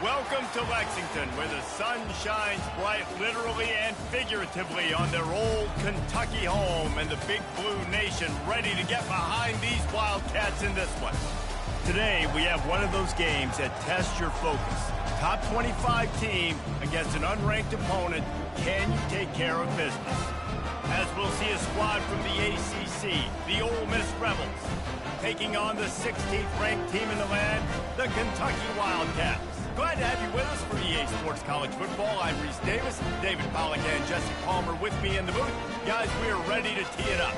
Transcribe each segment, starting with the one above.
Welcome to Lexington, where the sun shines bright literally and figuratively on their old Kentucky home, and the Big Blue Nation ready to get behind these Wildcats in this one. Today, we have one of those games that tests your focus. Top 25 team against an unranked opponent. Can you take care of business? As we'll see a squad from the ACC, the Ole Miss Rebels, taking on the 16th ranked team in the land, the Kentucky Wildcats. Glad to have you with us for EA Sports College Football. I'm Reese Davis, David Pollack and Jesse Palmer with me in the booth. Guys, we are ready to tee it up.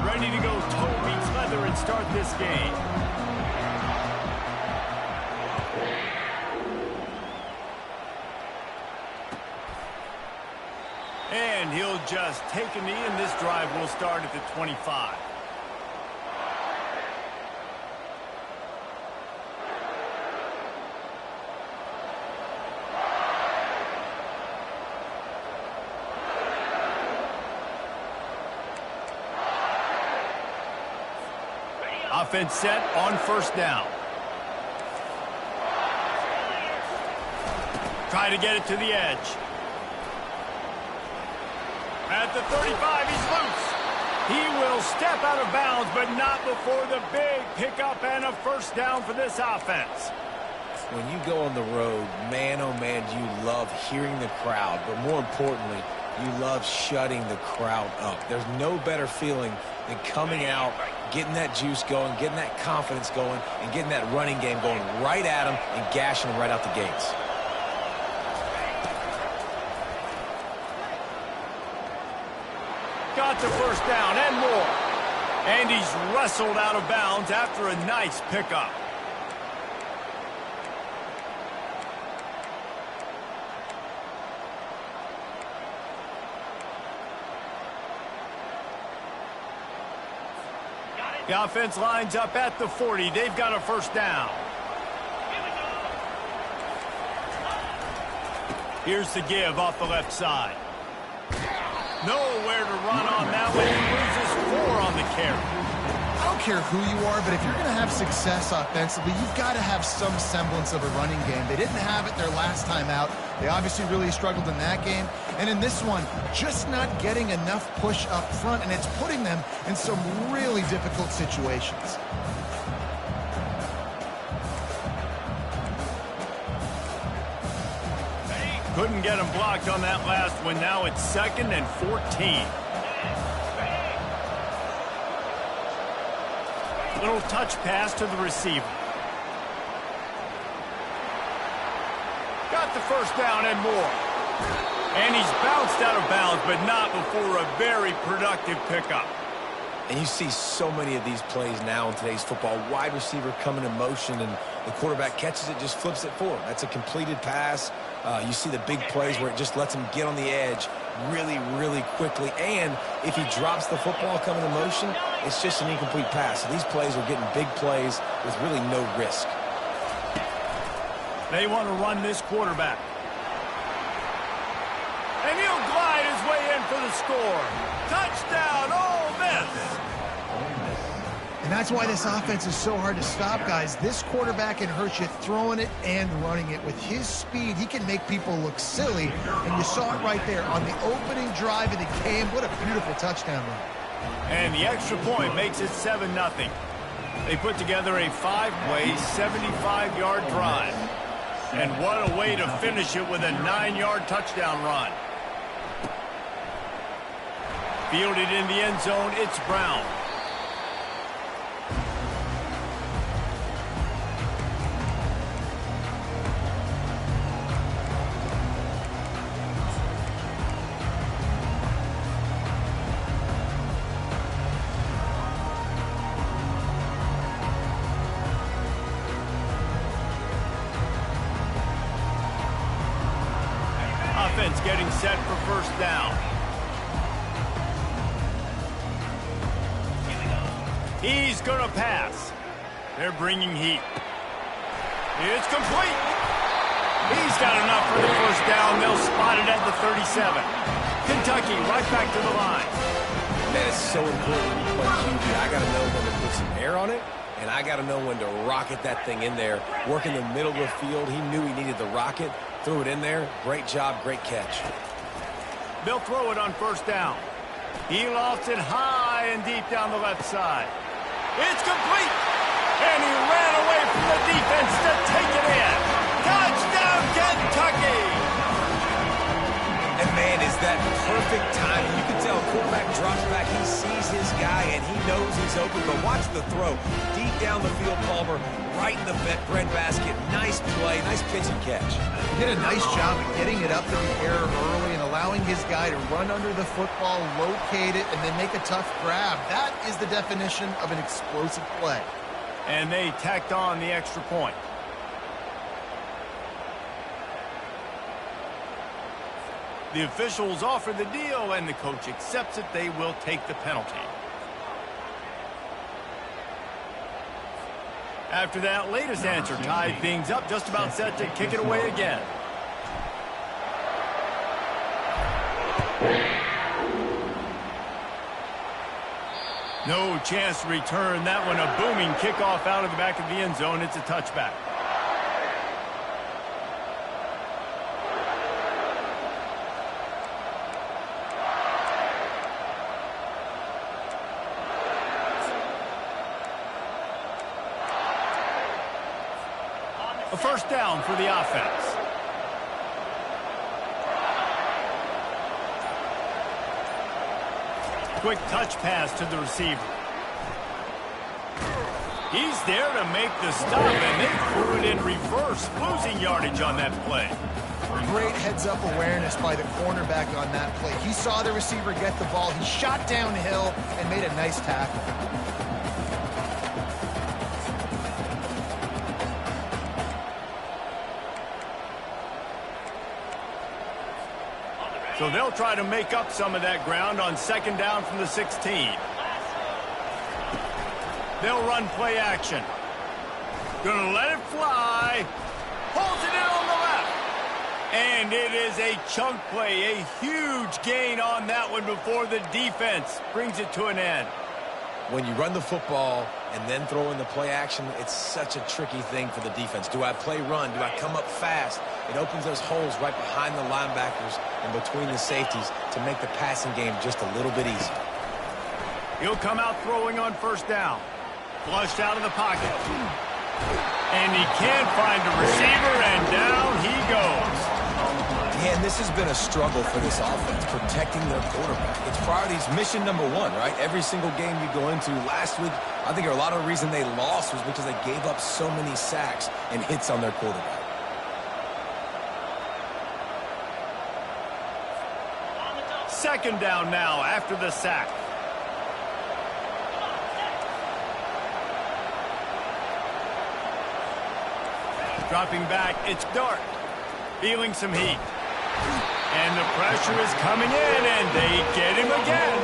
Ready to go toe meets leather and start this game. And he'll just take a knee, and this drive will start at the 25. Offense set on first down. Try to get it to the edge. At the 35, he's loose. He will step out of bounds, but not before the big pickup and a first down for this offense. When you go on the road, man, oh man, you love hearing the crowd, but more importantly, you love shutting the crowd up. There's no better feeling than coming out, getting that juice going, getting that confidence going, and getting that running game going right at them and gashing them right out the gates. Got the first down and more. And he's wrestled out of bounds after a nice pickup. The offense lines up at the 40. They've got a first down. Here's the give off the left side. Nowhere to run on that one. He loses 4 on the carry. I don't care who you are, but if you're going to have success offensively, you've got to have some semblance of a running game. They didn't have it their last time out. They obviously really struggled in that game. And in this one, just not getting enough push up front, and it's putting them in some really difficult situations. Couldn't get him blocked on that last one. Now it's 2nd and 14. Little touch pass to the receiver. Got the first down and more. And he's bounced out of bounds, but not before a very productive pickup. And you see so many of these plays now in today's football. Wide receiver coming in motion, and the quarterback catches it, just flips it forward. That's a completed pass. You see the big plays where it just lets him get on the edge really, really quickly. And if he drops the football coming in motion, it's just an incomplete pass. So these plays are getting big plays with really no risk. They want to run this quarterback. And he'll glide his way in for the score. Touchdown, Ole Miss! And that's why this offense is so hard to stop, guys. This quarterback can hurt you throwing it and running it. With his speed, he can make people look silly. And you saw it right there on the opening drive of the game. What a beautiful touchdown run. And the extra point makes it 7-0. They put together a 5-play, 75-yard drive. And what a way to finish it with a 9-yard touchdown run. Fielded in the end zone, it's Brown. Offense getting set for first down. He's going to pass. They're bringing heat. It's complete. He's got enough for the first down. They'll spot it at the 37. Kentucky right back to the line. Man, it's so important when you play QB. I got to know when to put some air on it, and I got to know when to rocket that thing in there. Work in the middle of the field. He knew he needed the rocket. Threw it in there. Great job, great catch. They'll throw it on first down. He lofts it high and deep down the left side. It's complete. And he ran away from the defense to take it in. Touchdown, Kentucky! And, man, is that perfect timing. You can tell quarterback drops back. He sees his guy, and he knows he's open. But watch the throw. Deep down the field, Palmer, right in the breadbasket. Nice play, nice pitch and catch. He did a nice job of getting it up in the air early and allowing his guy to run under the football, locate it, and then make a tough grab. That is the definition of an explosive play. And they tacked on the extra point. The officials offer the deal, and the coach accepts it. They will take the penalty. After that latest answer tied things up, just about set to kick it away again. No chance to return that one. A booming kickoff out of the back of the end zone. It's a touchback. A first down for the offense. Quick touch pass to the receiver. He's there to make the stop, and they threw it in reverse, losing yardage on that play. Great heads-up awareness by the cornerback on that play. He saw the receiver get the ball. He shot downhill and made a nice tackle. So they'll try to make up some of that ground on second down from the 16. They'll run play action. Gonna let it fly. Holds it in on the left. And it is a chunk play, a huge gain on that one before the defense brings it to an end. When you run the football and then throw in the play action, it's such a tricky thing for the defense. Do I play run? Do I come up fast? It opens those holes right behind the linebackers and between the safeties to make the passing game just a little bit easier. He'll come out throwing on first down. Flushed out of the pocket. And he can't find a receiver, and down he goes. Man, this has been a struggle for this offense, protecting their quarterback. It's priorities mission number one, right? Every single game you go into. Last week, I think a lot of the reason they lost was because they gave up so many sacks and hits on their quarterback. Second down now after the sack. Dropping back, it's Dart. Feeling some heat. And the pressure is coming in, and they get him again.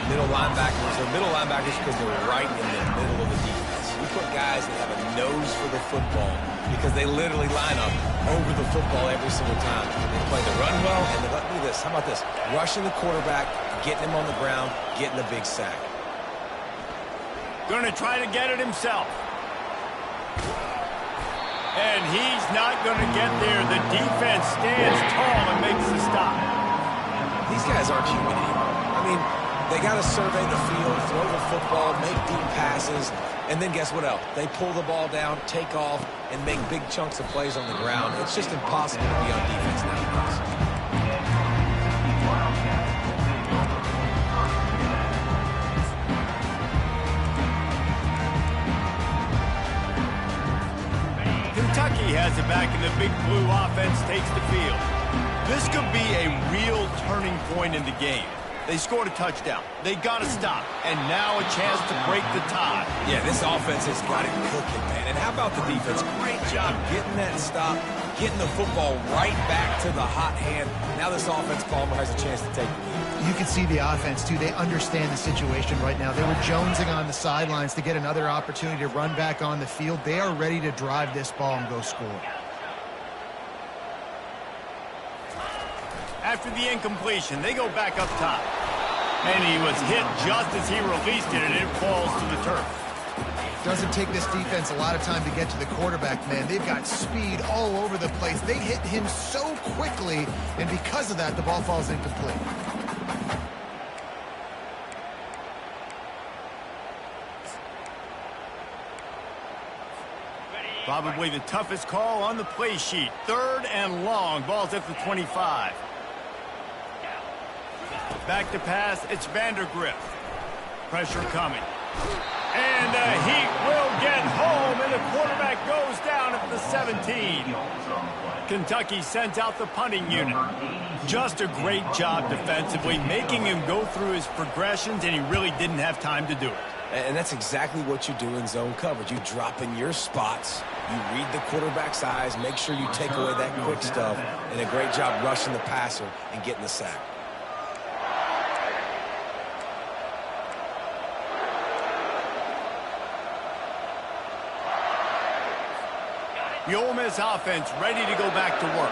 Middle linebackers because they're right in the middle of the defense. You put guys that have a nose for the football because they literally line up over the football every single time. They play the run well, and look at this. How about this? Rushing the quarterback, getting him on the ground, getting the big sack. Going to try to get it himself. And he's not going to get there. The defense stands tall and makes the stop. These guys aren't human anymore. I mean, they got to survey the field, throw the football, make deep passes, and then guess what else? They pull the ball down, take off, and make big chunks of plays on the ground. It's just impossible to be on defense nowadays. Kentucky has it back, and the Big Blue offense takes the field. This could be a real turning point in the game. They scored a touchdown. They got to stop. And now a chance to break the tie. Yeah, this offense has got it cooking, man. And how about the defense? Great job getting that stop, getting the football right back to the hot hand. Now this offense, Palmer, has a chance to take the lead. You can see the offense, too. They understand the situation right now. They were jonesing on the sidelines to get another opportunity to run back on the field. They are ready to drive this ball and go score. After the incompletion, they go back up top. And he was hit just as he released it, and it falls to the turf. Doesn't take this defense a lot of time to get to the quarterback, man. They've got speed all over the place. They hit him so quickly, and because of that, the ball falls incomplete. Probably the toughest call on the play sheet. 3rd and long. Ball's at the 25. Back to pass. It's Vandergrift. Pressure coming. And the Heat will get home, and the quarterback goes down at the 17. Kentucky sent out the punting unit. Just a great job defensively, making him go through his progressions, and he really didn't have time to do it. And that's exactly what you do in zone coverage. You drop in your spots, you read the quarterback's eyes, make sure you take away that quick stuff, and a great job rushing the passer and getting the sack. The Ole Miss offense ready to go back to work.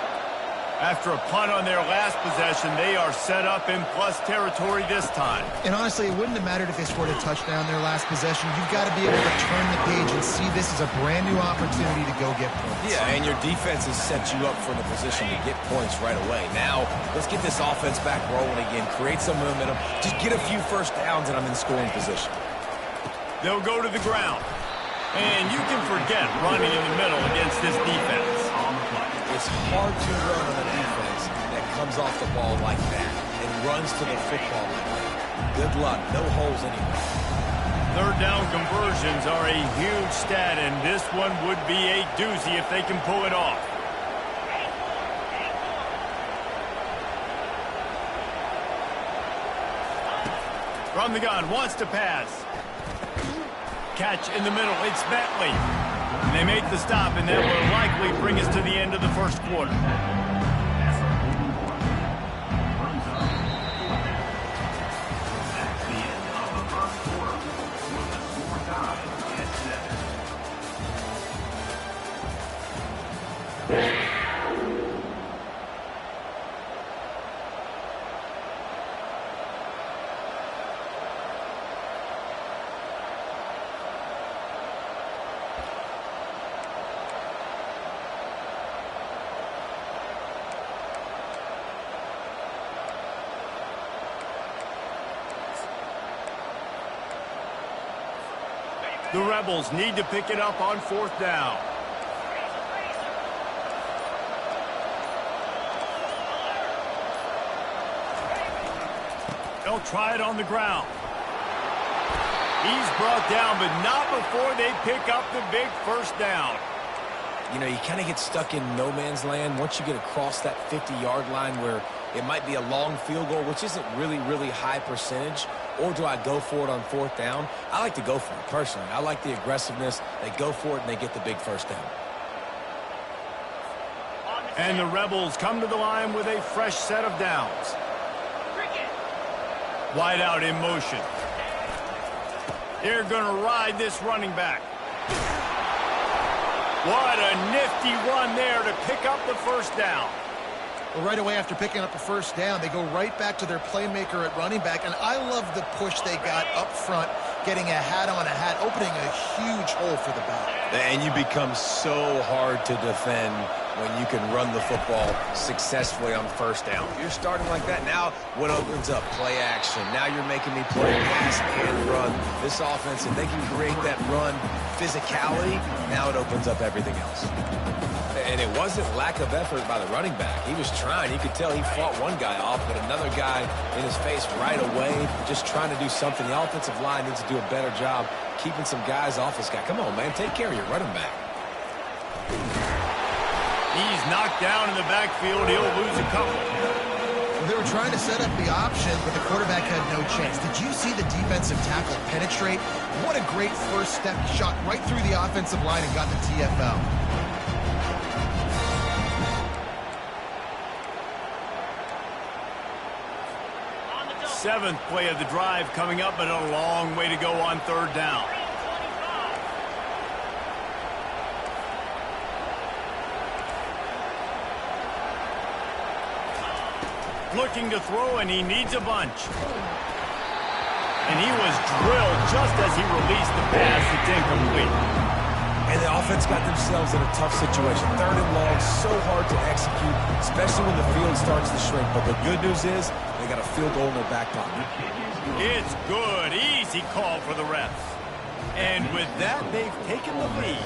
After a punt on their last possession, they are set up in plus territory this time. And honestly, it wouldn't have mattered if they scored a touchdown their last possession. You've got to be able to turn the page and see this as a brand new opportunity to go get points. Yeah, and your defense has set you up for the position to get points right away. Now, let's get this offense back rolling again, create some momentum, just get a few first downs, and I'm in scoring position. They'll go to the ground. And you can forget running in the middle against this defense. It's hard to run on a defense that comes off the ball like that and runs to the football like that. Good luck. No holes anywhere. 3rd down conversions are a huge stat, and this one would be a doozy if they can pull it off. From the gun, wants to pass. Catch in the middle, it's Bentley. And they make the stop, and that will likely bring us to the end of the first quarter. The Rebels need to pick it up on 4th down. They'll try it on the ground. He's brought down, but not before they pick up the big first down. You know, you kind of get stuck in no man's land once you get across that 50-yard line where it might be a long field goal, which isn't really high percentage. Or do I go for it on 4th down? I like to go for it, personally. I like the aggressiveness. They go for it, and they get the big first down. And the Rebels come to the line with a fresh set of downs. Wide out in motion. They're going to ride this running back. What a nifty run there to pick up the first down. Well, right away after picking up a first down, they go right back to their playmaker at running back. And I love the push they got up front, getting a hat on a hat, opening a huge hole for the back. And you become so hard to defend when you can run the football successfully on first down. You're starting like that. Now what opens up? Play action. Now you're making me play pass and run. This offense, if they can create that run physicality, now it opens up everything else. And it wasn't lack of effort by the running back. He was trying. You could tell he fought one guy off, but another guy in his face right away, just trying to do something. The offensive line needs to do a better job keeping some guys off this guy. Come on, man. Take care of your running back. He's knocked down in the backfield. He'll lose a couple. Well, they were trying to set up the option, but the quarterback had no chance. Did you see the defensive tackle penetrate? What a great first step. He shot right through the offensive line and got the TFL. 7th play of the drive coming up, but a long way to go on 3rd down. Looking to throw, and he needs a bunch. And he was drilled just as he released the pass. It's incomplete. And the offense got themselves in a tough situation. 3rd and long, so hard to execute, especially when the field starts to shrink. But the good news is they got a field goal in their back pocket. It's good. Easy call for the refs. And with that, they've taken the lead.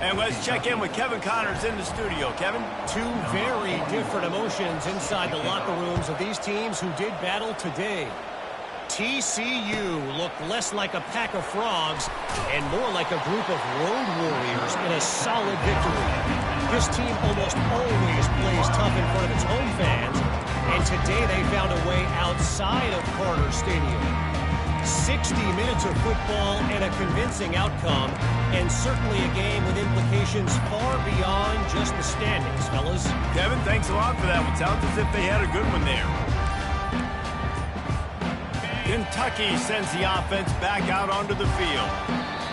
And let's check in with Kevin Connors in the studio. Kevin? Two very different emotions inside the locker rooms of these teams who did battle today. TCU looked less like a pack of frogs and more like a group of road warriors in a solid victory. This team almost always plays tough in front of its home fans, and today they found a way outside of Carter Stadium. 60 minutes of football and a convincing outcome, and certainly a game with implications far beyond just the standings, fellas. Kevin, thanks a lot for that one. Sounds as if they had a good one there. Kentucky sends the offense back out onto the field.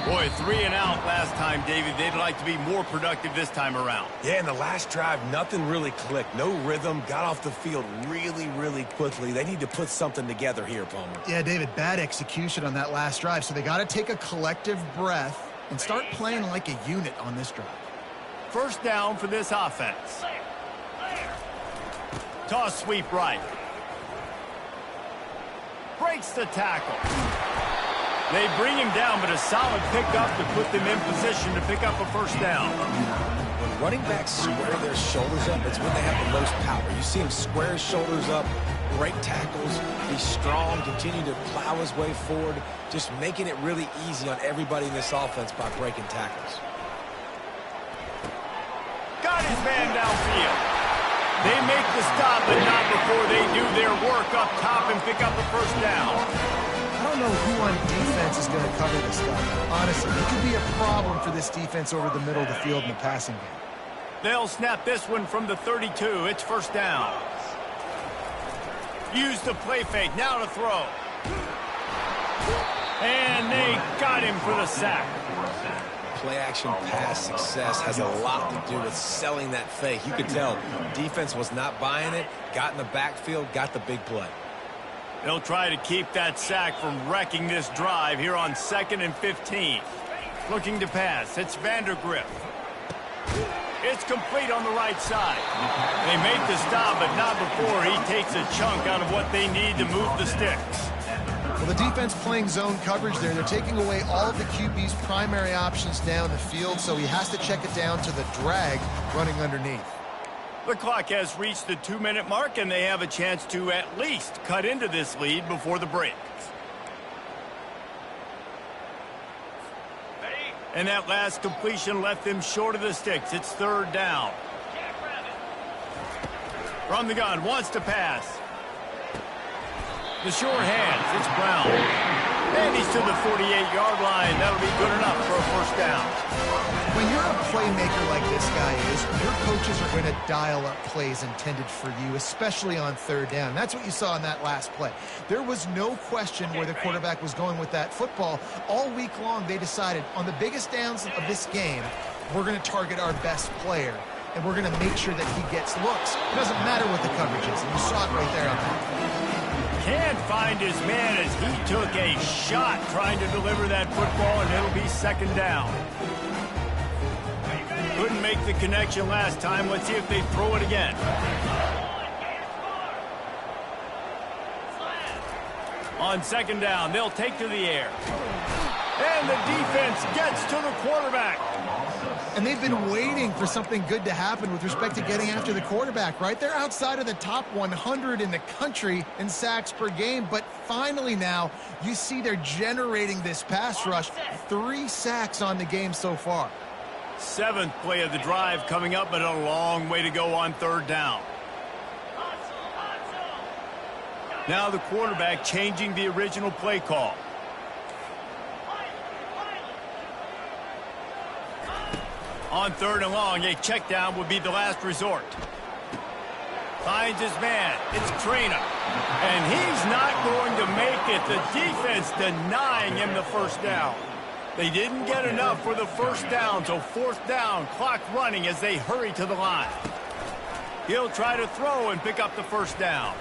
Boy, 3 and out last time, David. They'd like to be more productive this time around. Yeah, in the last drive, nothing really clicked. No rhythm. Got off the field really, really quickly. They need to put something together here, Palmer. Yeah, David, bad execution on that last drive. So they got to take a collective breath and start playing like a unit on this drive. 1st down for this offense. Toss sweep right. Breaks the tackle. They bring him down, but a solid pickup to put them in position to pick up a 1st down. When running backs square their shoulders up, it's when they have the most power. You see him square his shoulders up, break tackles, be strong, continue to plow his way forward, just making it really easy on everybody in this offense by breaking tackles. Got his man downfield. They make the stop, but not before they do their work up top and pick up a 1st down. I don't know who on defense is going to cover this guy. Honestly, it could be a problem for this defense over the middle of the field in the passing game. They'll snap this one from the 32. It's 1st down. Use the play fake. Now to throw. And they got him for the sack. Play-action pass success has a lot to do with selling that fake. You could tell defense was not buying it, got in the backfield, got the big play. They'll try to keep that sack from wrecking this drive here on 2nd and 15. Looking to pass. It's Vandergriff. It's complete on the right side. They make the stop, but not before he takes a chunk out of what they need to move the sticks. Well, the defense playing zone coverage there. They're taking away all of the QB's primary options down the field, so he has to check it down to the drag running underneath. The clock has reached the 2-minute mark, and they have a chance to at least cut into this lead before the break. And that last completion left them short of the sticks. It's 3rd down. From the gun, wants to pass. The sure hands, it's Brown. And he's to the 48-yard line. That'll be good enough for a 1st down. When you're a playmaker like this guy is, your coaches are going to dial up plays intended for you, especially on 3rd down. That's what you saw in that last play. There was no question where the quarterback was going with that football. All week long, they decided on the biggest downs of this game, we're going to target our best player, and we're going to make sure that he gets looks. It doesn't matter what the coverage is, and you saw it right there on that. Can't find his man as he took a shot trying to deliver that football, and it'll be 2nd down. Couldn't make the connection last time. Let's see if they throw it again. On 2nd down, they'll take to the air. And the defense gets to the quarterback. And they've been waiting for something good to happen with respect to getting after the quarterback, right? They're outside of the top 100 in the country in sacks per game, but finally now you see they're generating this pass rush. 3 sacks on the game so far. 7th play of the drive coming up, but a long way to go on 3rd down. Now the quarterback changing the original play call. On 3rd and long, a check down would be the last resort. Finds his man. It's Trainer. And he's not going to make it. The defense denying him the first down. They didn't get enough for the first down, so fourth down, clock running as they hurry to the line. He'll try to throw and pick up the first down.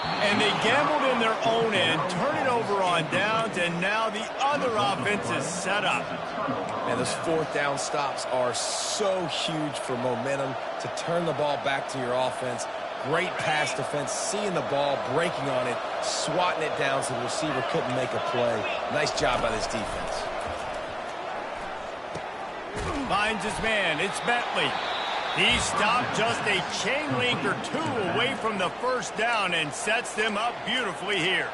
And they gambled in their own end, turn it over on downs, and now the other offense is set up. And those fourth down stops are so huge for momentum to turn the ball back to your offense. Great pass defense, seeing the ball, breaking on it, swatting it down so the receiver couldn't make a play. Nice job by this defense. Finds his man. It's Bentley. He stopped just a chain link or two away from the first down and sets them up beautifully here.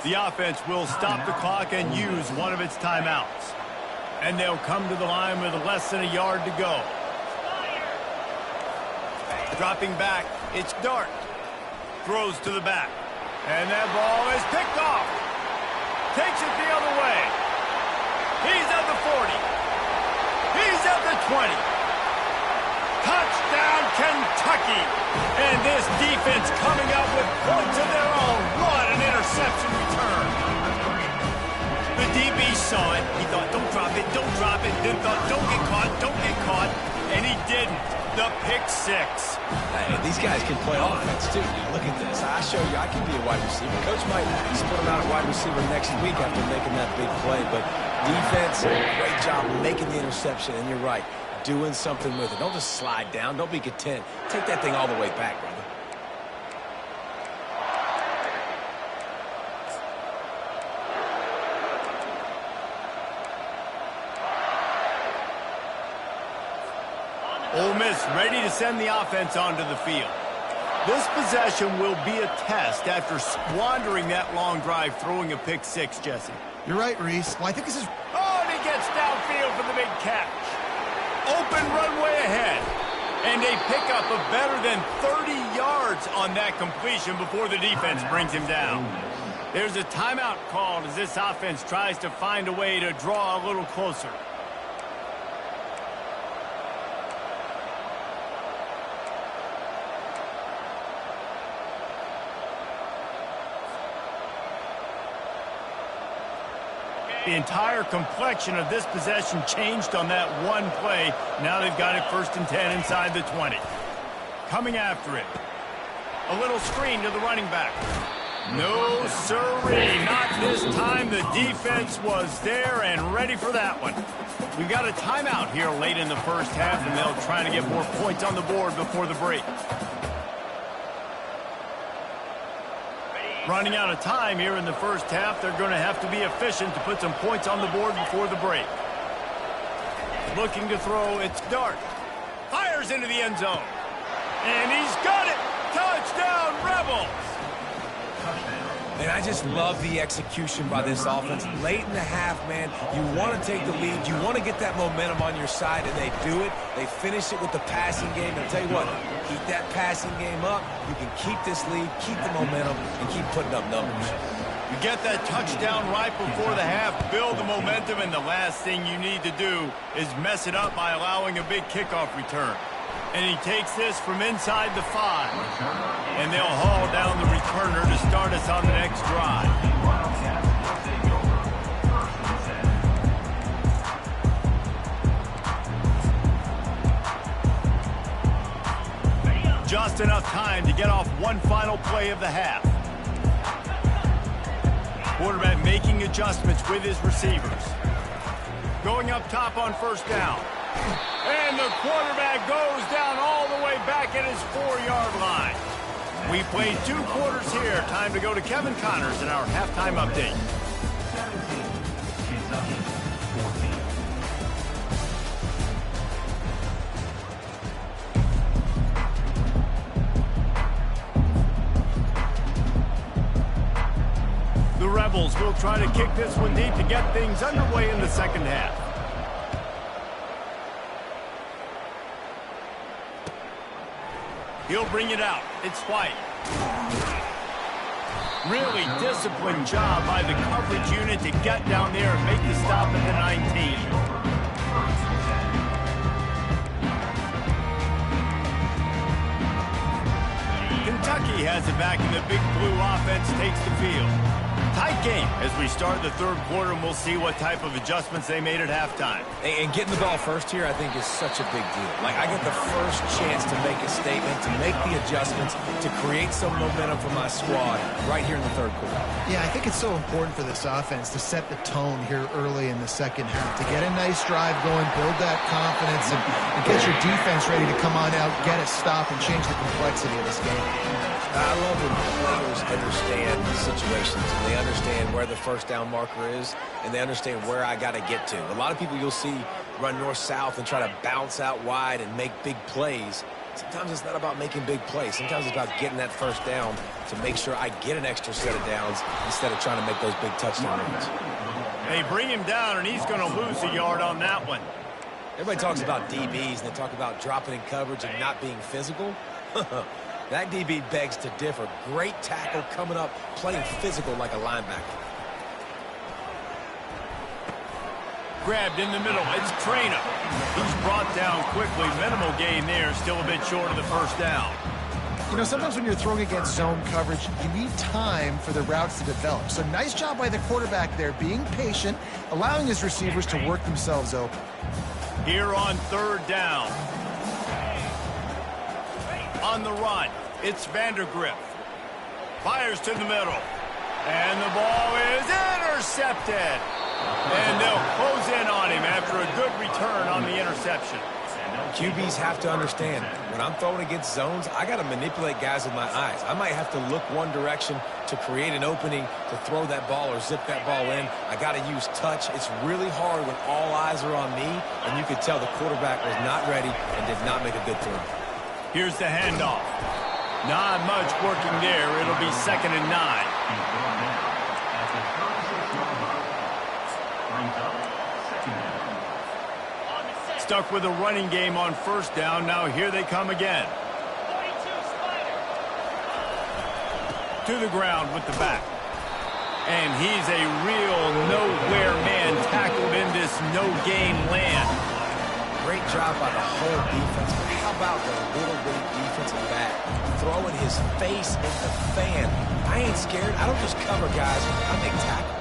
The offense will stop the clock and use one of its timeouts. And they'll come to the line with less than a yard to go. Dropping back, it's Dart. Throws to the back. And that ball is picked off. Takes it the other way. He's at the 40. He's at the 20. Touchdown, Kentucky. And this defense coming up with points of their own. What an interception return. The DB saw it. He thought, don't drop it, don't drop it. Then thought, don't get caught, don't get caught. And he didn't. The pick six. Hey, these guys can play offense, too. Now, look at this. I show you I can be a wide receiver. Coach might split him out at wide receiver next week after making that big play. But defense, great job making the interception. And you're right, doing something with it. Don't just slide down. Don't be content. Take that thing all the way back, brother. Ole Miss ready to send the offense onto the field. This possession will be a test after squandering that long drive throwing a pick six, Jesse. You're right, Reese. Well, I think this is... Oh, and he gets downfield for the big catch. Open runway ahead. And they pick up a better than 30 yards on that completion before the defense brings him down. There's a timeout called as this offense tries to find a way to draw a little closer. The entire complexion of this possession changed on that one play. Now they've got it 1st and 10 inside the 20. Coming after it. A little screen to the running back. No, sirree. Not this time. The defense was there and ready for that one. We've got a timeout here late in the first half, and they'll try to get more points on the board before the break. Running out of time here in the first half. They're going to have to be efficient to put some points on the board before the break. Looking to throw, it's Dart. Fires into the end zone. And he's got it. Touchdown, Rebels. And I just love the execution by this offense. Late in the half, man, you want to take the lead. You want to get that momentum on your side, and they do it. They finish it with the passing game. And I'll tell you what, keep that passing game up. You can keep this lead, keep the momentum, and keep putting up numbers. You get that touchdown right before the half, build the momentum, and the last thing you need to do is mess it up by allowing a big kickoff return. And he takes this from inside the 5. And they'll haul down the returner to start us on the next drive. Just enough time to get off one final play of the half. Quarterback making adjustments with his receivers. Going up top on first down. And the quarterback goes down all the way back at his 4-yard line. We played 2 quarters here. Time to go to Kevin Connors in our halftime update. The Rebels will try to kick this one deep to get things underway in the second half. He'll bring it out. It's White. Really disciplined job by the coverage unit to get down there and make the stop at the 19. has it back, and the Big Blue offense takes the field. Tight game as we start the third quarter, and we'll see what type of adjustments they made at halftime. And getting the ball first here, I think, is such a big deal. Like, I get the first chance to make a statement, to make the adjustments, to create some momentum for my squad right here in the third quarter. Yeah, I think it's so important for this offense to set the tone here early in the second half, to get a nice drive going, build that confidence, and get your defense ready to come on out, get a stop, and change the complexity of this game. I love when players understand situations, and they understand where the first down marker is, and they understand where I got to get to. A lot of people you'll see run north-south and try to bounce out wide and make big plays. Sometimes it's not about making big plays. Sometimes it's about getting that first down to make sure I get an extra set of downs instead of trying to make those big touchdown runs. They bring him down, and he's going to lose a yard on that one. Everybody talks about DBs, and they talk about dropping in coverage and not being physical. That DB begs to differ. Great tackle coming up, playing physical like a linebacker. Grabbed in the middle. It's Trainer. He's brought down quickly. Minimal gain there. Still a bit short of the first down. You know, sometimes when you're throwing against zone coverage, you need time for the routes to develop. So nice job by the quarterback there, being patient, allowing his receivers to work themselves open. Here on third down. On the run, it's Vandergrift. Fires to the middle. And the ball is intercepted. And they'll close in on him after a good return on the interception. QBs have to understand, when I'm throwing against zones, I got to manipulate guys with my eyes. I might have to look one direction to create an opening to throw that ball or zip that ball in. I got to use touch. It's really hard when all eyes are on me, and you could tell the quarterback was not ready and did not make a good throw. Here's the handoff. Not much working there. It'll be 2nd and 9. Stuck with a running game on first down. Now here they come again. To the ground with the back. And he's a real nowhere man tackled in this no-gain land. Great job by the whole defense, but how about the little bitty defensive back throwing his face in the fan? I ain't scared. I don't just cover guys. I make tackles.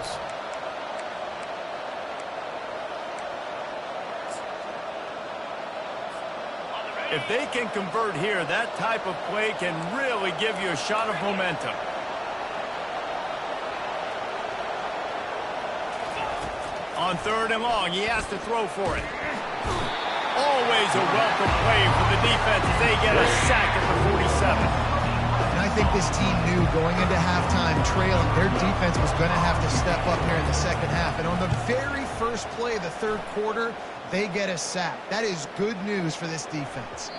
If they can convert here, that type of play can really give you a shot of momentum. On third and long, he has to throw for it. Always a welcome play for the defense as they get a sack at the 47. And I think this team knew going into halftime trailing, their defense was going to have to step up here in the second half. And on the very first play of the third quarter, they get a sack. That is good news for this defense.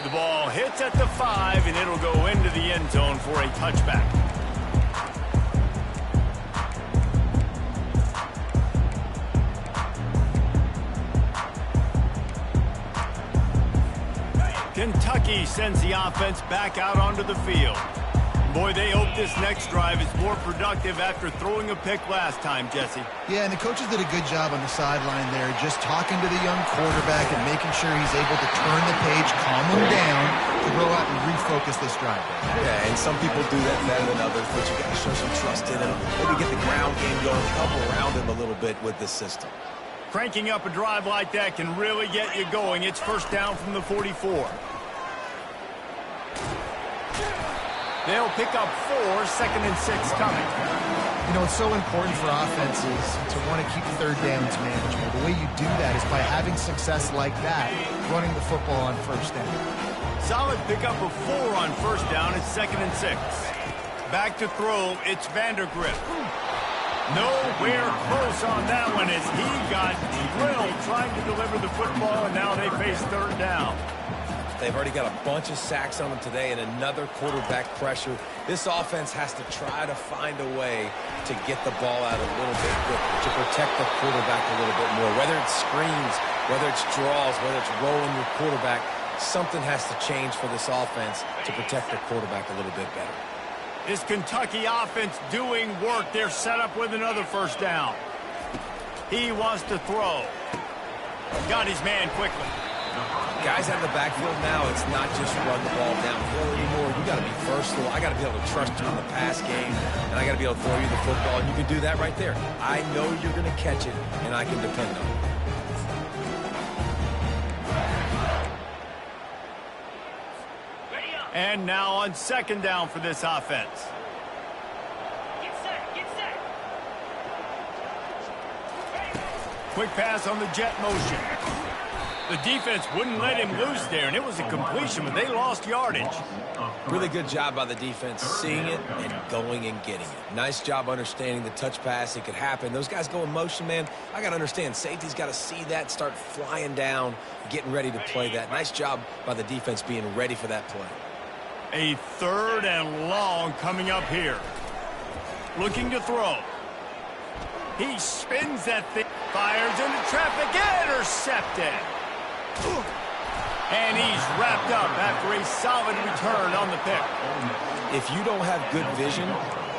The ball hits at the 5, and it'll go into the end zone for a touchback. Kentucky sends the offense back out onto the field. Boy, they hope this next drive is more productive after throwing a pick last time, Jesse. Yeah, and the coaches did a good job on the sideline there, just talking to the young quarterback and making sure he's able to turn the page, calm him down, to go out and refocus this drive. Yeah, and some people do that better than others, but you got to show some trust in him. Maybe get the ground game going, come around him a little bit with this system. Cranking up a drive like that can really get you going. It's first down from the 44. They'll pick up 4, 2nd and 6 coming. You know, it's so important for offenses to want to keep third downs manageable. The way you do that is by having success like that, running the football on first down. Solid pickup of 4 on first down. It's 2nd and 6. Back to throw. It's Vandergrift. Nowhere close on that one as he got drilled trying to deliver the football, and now they face third down. They've already got a bunch of sacks on them today and another quarterback pressure. This offense has to try to find a way to get the ball out a little bit quicker, to protect the quarterback a little bit more. Whether it's screens, whether it's draws, whether it's rolling your quarterback, something has to change for this offense to protect the quarterback a little bit better. This Kentucky offense doing work. They're set up with another first down. He wants to throw. Got his man quickly. Guys out of the backfield now, it's not just run the ball downhill anymore. You got to be versatile. I got to be able to trust you in the pass game, and I got to be able to throw you the football, and you can do that right there. I know you're going to catch it, and I can depend on it. And now on second down for this offense. Get set, get set. Quick pass on the jet motion. The defense wouldn't let him loose there, and it was a completion, but they lost yardage. Really good job by the defense, seeing it and going and getting it. Nice job understanding the touch pass. It could happen. Those guys go in motion, man. I got to understand, safety's got to see that, start flying down, getting ready to play that. Nice job by the defense being ready for that play. A third and long coming up here. Looking to throw. He spins that thing, fires into traffic, intercepted. And he's wrapped up after a solid return on the pick. If you don't have good vision,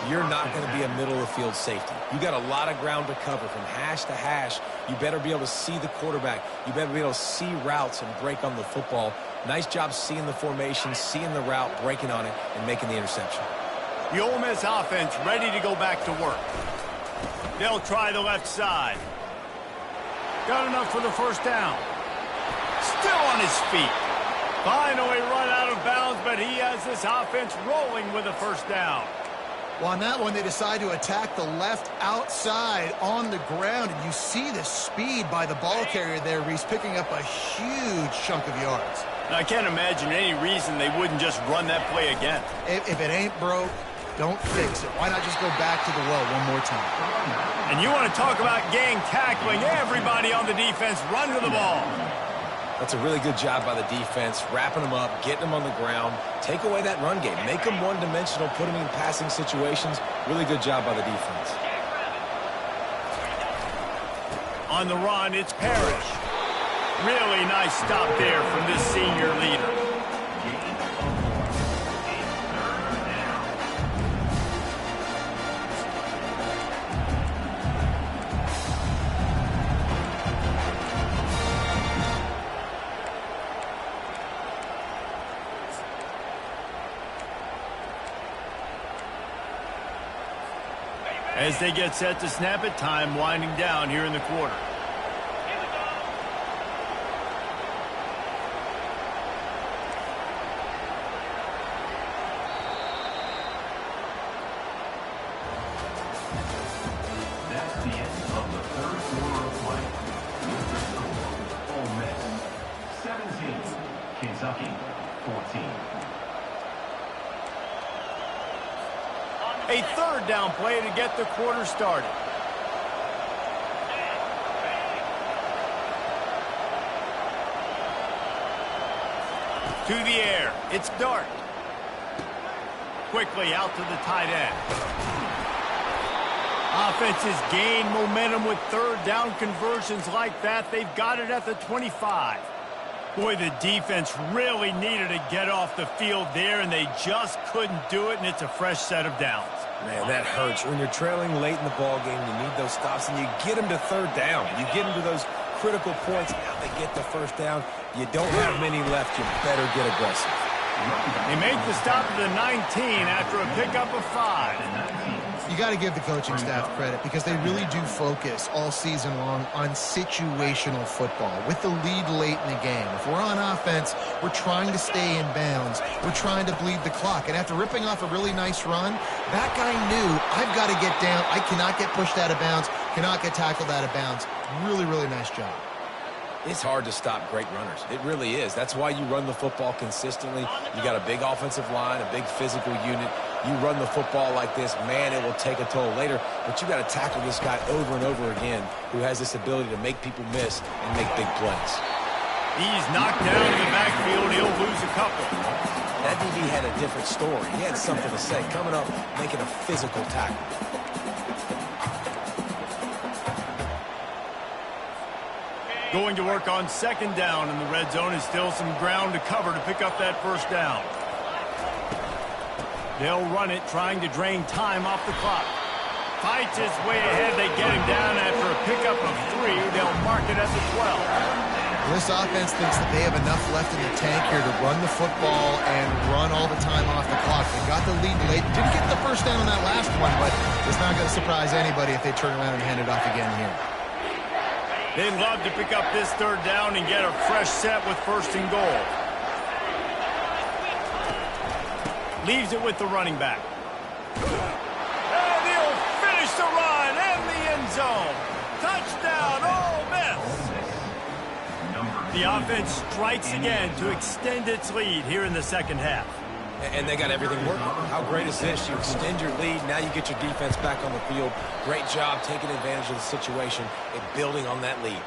you're not going to be a middle-of-the-field safety. You got a lot of ground to cover from hash to hash. You better be able to see the quarterback. You better be able to see routes and break on the football. Nice job seeing the formation, seeing the route, breaking on it, and making the interception. The Ole Miss offense ready to go back to work. They'll try the left side. Got enough for the first down. Still on his feet. Finally run out of bounds, but he has this offense rolling with a first down. Well, on that one, they decide to attack the left outside on the ground, and you see the speed by the ball carrier there, Reese, picking up a huge chunk of yards. I can't imagine any reason they wouldn't just run that play again. If it ain't broke, don't fix it. Why not just go back to the well one more time? And you want to talk about gang tackling, everybody on the defense run to the ball. That's a really good job by the defense, wrapping them up, getting them on the ground. Take away that run game. Make them one-dimensional, put them in passing situations. Really good job by the defense. On the run, it's Parrish. Really nice stop there from this senior leader. As they get set to snap it, time winding down here in the quarter. That's the end of the third quarter of play. With the score, Ole Miss 17, Kentucky 14. A third down play to get the quarter started. To the air. It's Dart. Quickly out to the tight end. Offenses gain momentum with third down conversions like that. They've got it at the 25. Boy, the defense really needed to get off the field there, and they just couldn't do it, and it's a fresh set of downs. Man, that hurts. When you're trailing late in the ball game, you need those stops, and you get them to third down. You get them to those critical points. Now they get the first down. You don't have many left. You better get aggressive. They make the stop at the 19 after a pickup of 5. You got to give the coaching staff credit because they really do focus all season long on situational football with the lead late in the game. If we're on offense, we're trying to stay in bounds. We're trying to bleed the clock. And after ripping off a really nice run, that guy knew, I've got to get down. I cannot get pushed out of bounds, cannot get tackled out of bounds. Really, really nice job. It's hard to stop great runners. It really is. That's why you run the football consistently. You got a big offensive line, a big physical unit. You run the football like this, man, it will take a toll later. But you got to tackle this guy over and over again who has this ability to make people miss and make big plays. He's knocked down in the backfield. He'll lose a couple. That DB had a different story. He had something to say. Coming up, making a physical tackle. Going to work on second down in the red zone is still some ground to cover to pick up that first down. They'll run it, trying to drain time off the clock. Fights his way ahead. They get him down after a pickup of 3. They'll mark it at the 12. This offense thinks that they have enough left in the tank here to run the football and run all the time off the clock. They got the lead late. Didn't get the first down on that last one, but it's not going to surprise anybody if they turn around and hand it off again here. They'd love to pick up this third down and get a fresh set with first and goal. Leaves it with the running back. And he'll finish the run and the end zone. Touchdown, Ole Miss. The offense strikes again to extend its lead here in the second half. And they got everything working. How great is this? You extend your lead. Now you get your defense back on the field. Great job taking advantage of the situation and building on that lead.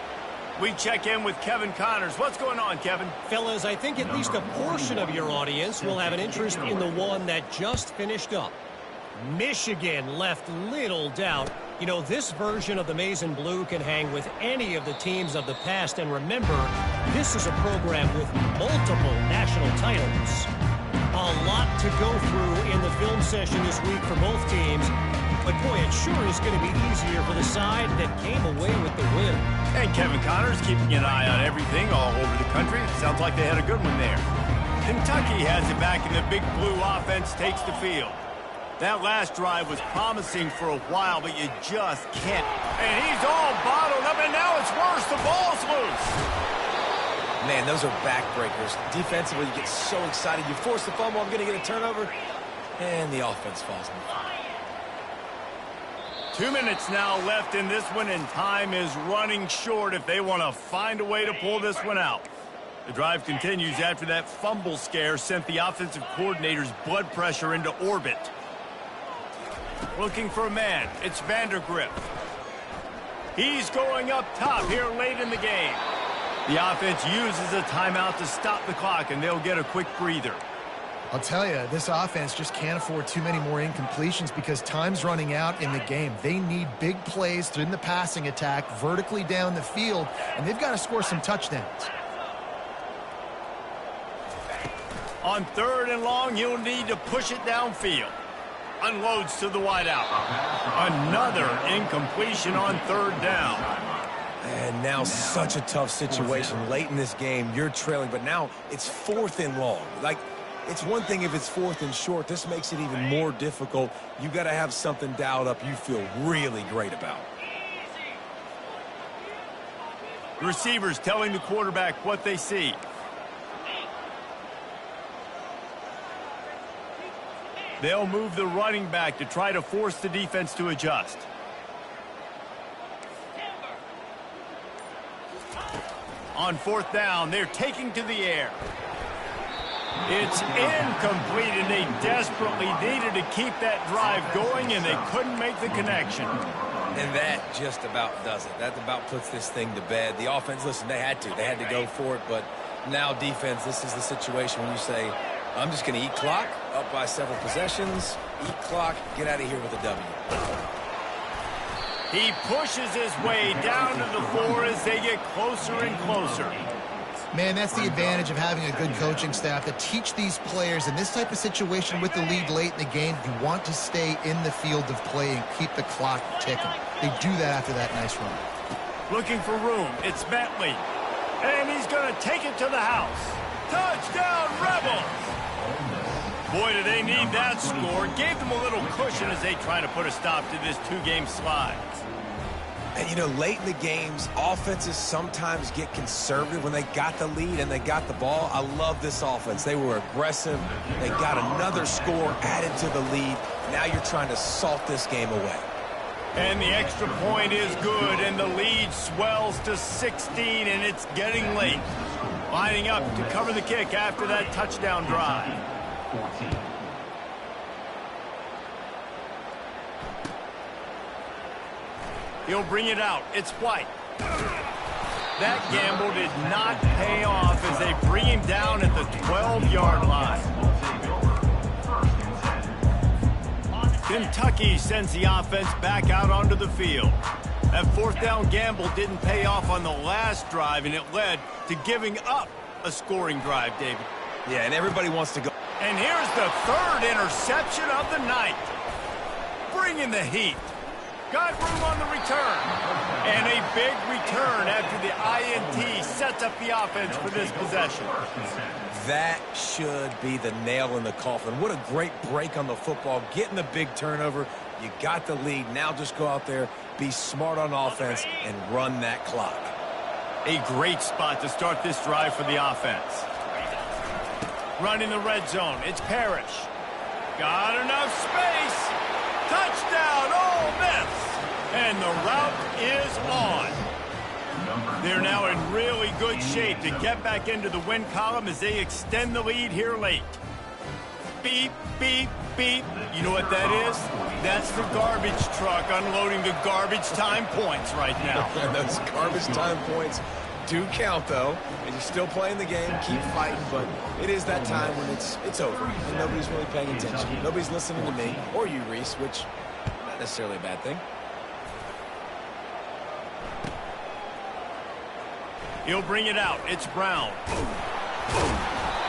We check in with Kevin Connors. What's going on, Kevin? Fellas, I think at least a portion of your audience will have an interest in the one that just finished up. Michigan left little doubt. You know, this version of the Maize and Blue can hang with any of the teams of the past. And remember, this is a program with multiple national titles. A lot to go through in the film session this week for both teams. But, boy, it sure is going to be easier for the side that came away with the win. And Kevin Connors keeping an eye on everything all over the country. Sounds like they had a good one there. Kentucky has it back, and the Big Blue offense takes the field. That last drive was promising for a while, but you just can't. And he's all bottled up, and now it's worse. The ball's loose. Man, those are backbreakers. Defensively, you get so excited. You force the fumble, I'm going to get a turnover, and the offense falls in line. 2 minutes now left in this one, and time is running short if they want to find a way to pull this one out. The drive continues after that fumble scare sent the offensive coordinator's blood pressure into orbit. Looking for a man. It's Vandergriff. He's going up top here late in the game. The offense uses a timeout to stop the clock, and they'll get a quick breather. I'll tell you, this offense just can't afford too many more incompletions because time's running out in the game. They need big plays in the passing attack, vertically down the field, and they've got to score some touchdowns. On third and long, he'll need to push it downfield. Unloads to the wideout. Another incompletion on third down. And now such a tough situation late in this game. You're trailing, but now it's fourth and long. Like, it's one thing if it's fourth and short. This makes it even more difficult. You got to have something dialed up you feel really great about. Receivers telling the quarterback what they see. They'll move the running back to try to force the defense to adjust. On fourth down, they're taking to the air. It's incomplete, and they desperately needed to keep that drive going, and they couldn't make the connection. And that just about does it. That about puts this thing to bed. The offense, listen, they had to go for it, but now defense, this is the situation when you say, I'm just going to eat clock, up by several possessions, eat clock, get out of here with a W. He pushes his way down to the floor as they get closer and closer. Man, that's the advantage of having a good coaching staff to teach these players in this type of situation with the lead late in the game. You want to stay in the field of play and keep the clock ticking. They do that after that nice run. Looking for room. It's Bentley. And he's going to take it to the house. Touchdown, Rebels! Boy, do they need that score. Gave them a little cushion as they try to put a stop to this two-game slide. And, you know, late in the games, offenses sometimes get conservative when they got the lead and they got the ball. I love this offense. They were aggressive. They got another score added to the lead. Now you're trying to salt this game away. And the extra point is good, and the lead swells to 16, and it's getting late. Lining up to cover the kick after that touchdown drive. 14. He'll bring it out. It's White. That gamble did not pay off as they bring him down at the 12-yard line. Kentucky sends the offense back out onto the field. That fourth down gamble didn't pay off on the last drive, and it led to giving up a scoring drive, David. Yeah, and everybody wants to go. And here's the third interception of the night. Bringing the heat. Got room on the return. And a big return after the INT sets up the offense for this possession. That should be the nail in the coffin. What a great break on the football. Getting the big turnover. You got the lead. Now just go out there, be smart on offense, and run that clock. A great spot to start this drive for the offense. Running the red zone. It's Parrish. Got enough space. Touchdown, Ole Miss. And the route is on. They're now in really good shape to get back into the win column as they extend the lead here late. Beep, beep, beep. You know what that is? That's the garbage truck unloading the garbage time points right now. Those garbage time points do count, though. And you're still playing the game, keep fighting, but it is that time when it's over and nobody's really paying attention. Nobody's listening to me or you, Reese, which not necessarily a bad thing. He'll bring it out. It's Brown.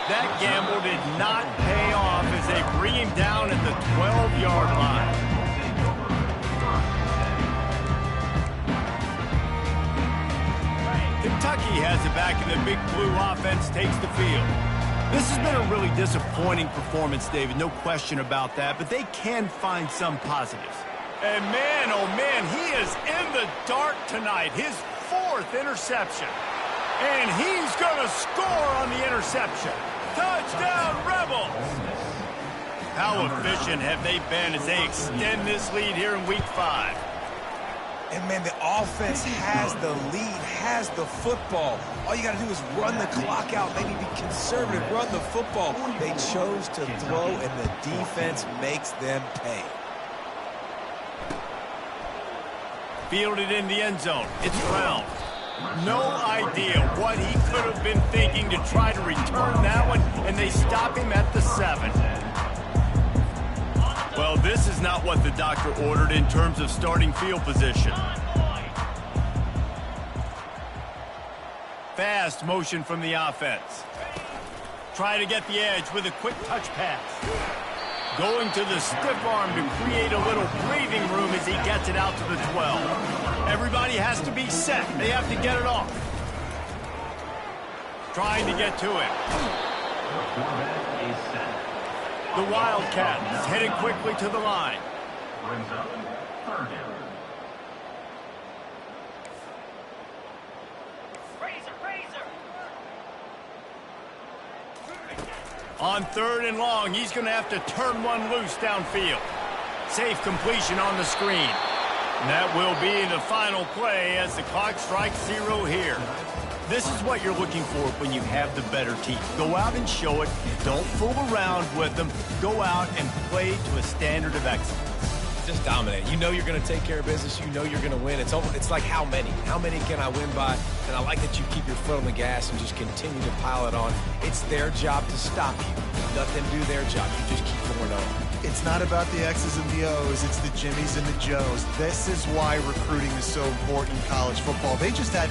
That gamble did not pay off as they bring him down at the 12-yard line. Kentucky has it back, and the Big Blue offense takes the field. This has been a really disappointing performance, David, no question about that, but they can find some positives. And man, oh man, he is in the dark tonight. His 4th interception. And he's going to score on the interception. Touchdown, Rebels! How efficient have they been as they extend this lead here in Week 5? And, man, the offense has the lead, has the football. All you got to do is run the clock out, maybe be conservative, run the football. They chose to throw, and the defense makes them pay. Fielded in the end zone. It's Brown. No idea what he could have been thinking to try to return that one, and they stop him at the 7. Well, this is not what the doctor ordered in terms of starting field position. Fast motion from the offense. Try to get the edge with a quick touch pass. Going to the stiff arm to create a little breathing room as he gets it out to the 12. Everybody has to be set. They have to get it off. Trying to get to it. The Wildcats headed quickly to the line. Brings up 3rd down. On 3rd and long, he's going to have to turn one loose downfield. Safe completion on the screen. And that will be the final play as the clock strikes 0 here. This is what you're looking for when you have the better team. Go out and show it. Don't fool around with them. Go out and play to a standard of excellence. Just dominate. You know you're going to take care of business. You know you're going to win. It's like how many? How many can I win by? And I like that you keep your foot on the gas and just continue to pile it on. It's their job to stop you. Let them do their job. You just keep going on. It's not about the X's and the O's. It's the Jimmies and the Joes. This is why recruiting is so important in college football. They just had